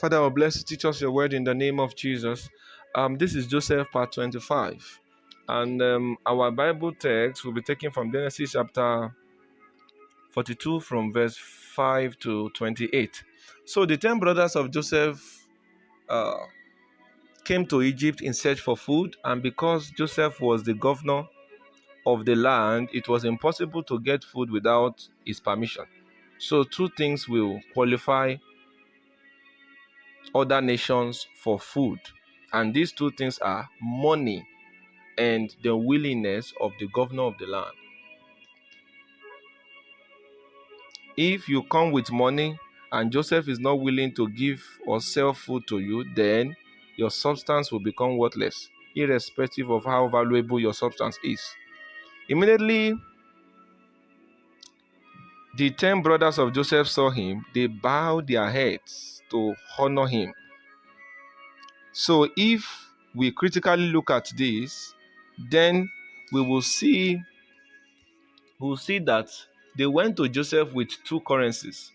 Father, I bless you. Teach us your word in the name of Jesus. This is Joseph, part 25. And our Bible text will be taken from Genesis chapter 42 from verse 5 to 28. So the 10 brothers of Joseph uh, came to Egypt in search for food. And because Joseph was the governor of the land, it was impossible to get food without his permission. So two things will qualify other nations for food. And these two things are money and the willingness of the governor of the land. If you come with money and Joseph is not willing to give or sell food to you, then your substance will become worthless, irrespective of how valuable your substance is. Immediately, the 10 brothers of Joseph saw him, they bowed their heads to honor him. So if we critically look at this, then we will see that they went to Joseph with two currencies.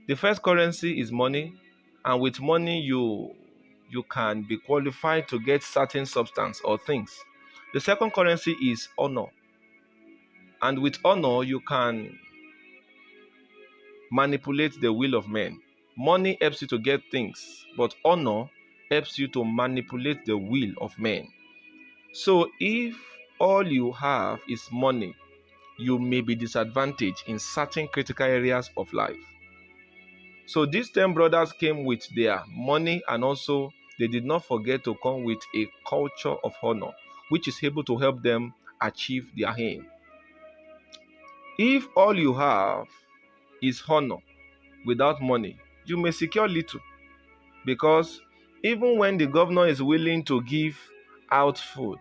The first currency is money, and with money you can be qualified to get certain substance or things. The second currency is honor, and with honor you can manipulate the will of men. Money helps you to get things, but honor helps you to manipulate the will of men. So if all you have is money, you may be disadvantaged in certain critical areas of life. So these 10 brothers came with their money, and also they did not forget to come with a culture of honor, which is able to help them achieve their aim. If all you have is honor without money, you may secure little, because even when the governor is willing to give out food,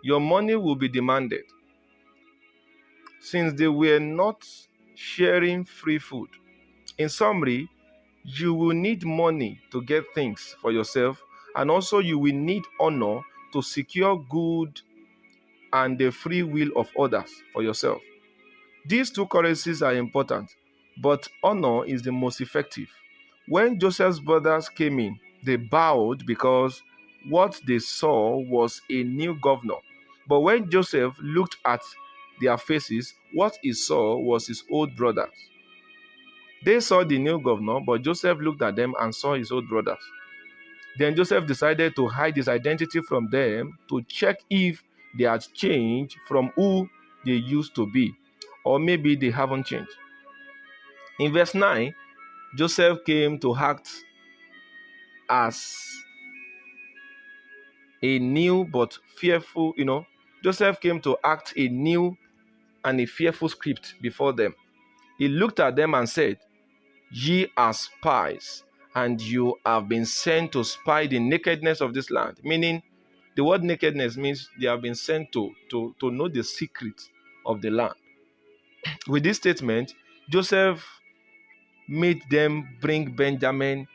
your money will be demanded, since they were not sharing free food. In summary, you will need money to get things for yourself, and also you will need honor to secure good and the free will of others for yourself. These two currencies are important, but honor is the most effective. When Joseph's brothers came in, they bowed because what they saw was a new governor. But when Joseph looked at their faces, what he saw was his old brothers. They saw the new governor, but Joseph looked at them and saw his old brothers. Then Joseph decided to hide his identity from them to check if they had changed from who they used to be, or maybe they haven't changed. In verse 9, Joseph came to act as a new but fearful, Joseph came to act a new and a fearful script before them. He looked at them and said, "Ye are spies, and you have been sent to spy the nakedness of this land." Meaning, the word nakedness means they have been sent to know the secret of the land. With this statement, Joseph made them bring Benjamin,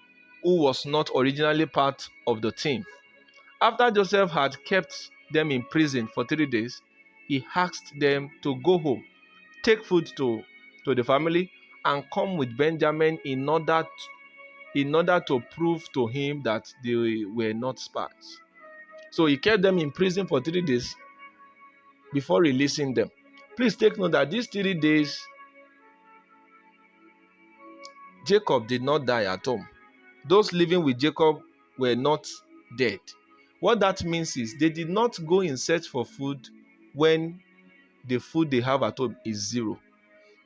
who was not originally part of the team. After Joseph had kept them in prison for 3 days, he asked them to go home, take food to the family, and come with Benjamin in order to prove to him that they were not spies. So he kept them in prison for 3 days before releasing them. Please take note that these 3 days, Jacob did not die at home. Those living with Jacob were not dead. What that means is they did not go in search for food when the food they have at home is zero.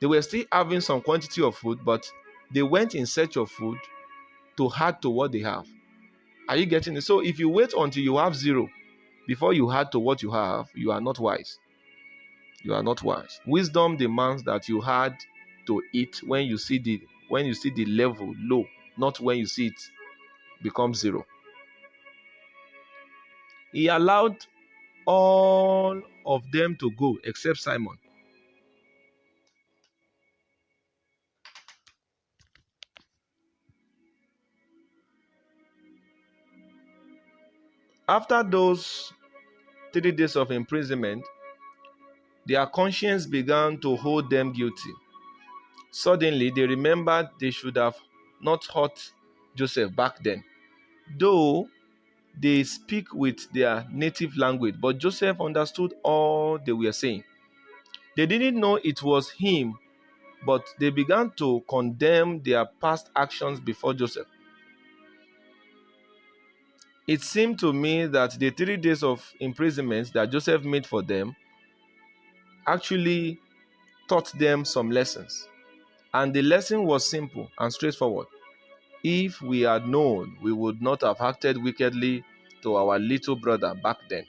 They were still having some quantity of food, but they went in search of food to add to what they have. Are you getting it? So if you wait until you have zero before you add to what you have, you are not wise. You are not wise. Wisdom demands that you add to it when you see the level low, not when you see it become zero. He allowed all of them to go except Simon. After those 3 days of imprisonment, their conscience began to hold them guilty. Suddenly, they remembered they should have not hurt Joseph back then. Though they speak with their native language, but Joseph understood all they were saying. They didn't know it was him, but they began to condemn their past actions before Joseph. It seemed to me that the 3 days of imprisonment that Joseph made for them actually taught them some lessons. And the lesson was simple and straightforward. If we had known, we would not have acted wickedly to our little brother back then.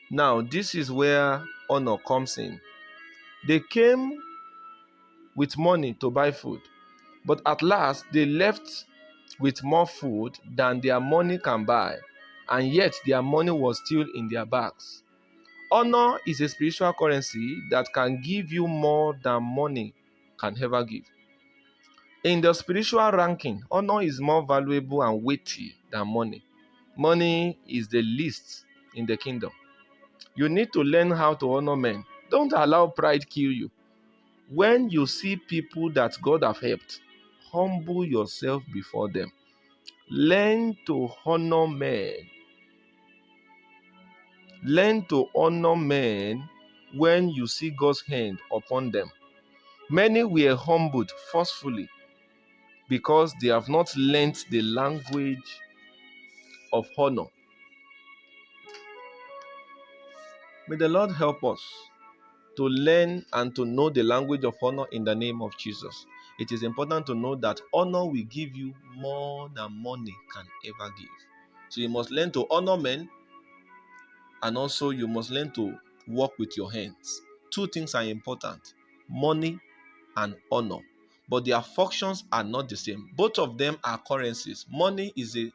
Now, this is where honor comes in. They came with money to buy food, but at last they left with more food than their money can buy, and yet their money was still in their bags. Honor is a spiritual currency that can give you more than money can ever give. In the spiritual ranking, honor is more valuable and weighty than money. Money is the least in the kingdom. You need to learn how to honor men. Don't allow pride kill you. When you see people that God have helped, humble yourself before them. Learn to honor men. Learn to honor men when you see God's hand upon them. Many were humbled forcefully because they have not learnt the language of honor. May the Lord help us to learn and to know the language of honor in the name of Jesus. It is important to know that honor will give you more than money can ever give. So you must learn to honor men, and also you must learn to work with your hands. 2 things are important: money and honor. But their functions are not the same. Both of them are currencies. Money is a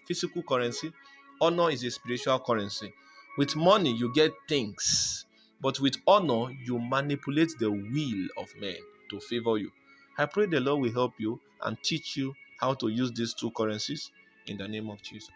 physical currency. Honor is a spiritual currency. With money, you get things. But with honor, you manipulate the will of men to favor you. I pray the Lord will help you and teach you how to use these 2 currencies in the name of Jesus.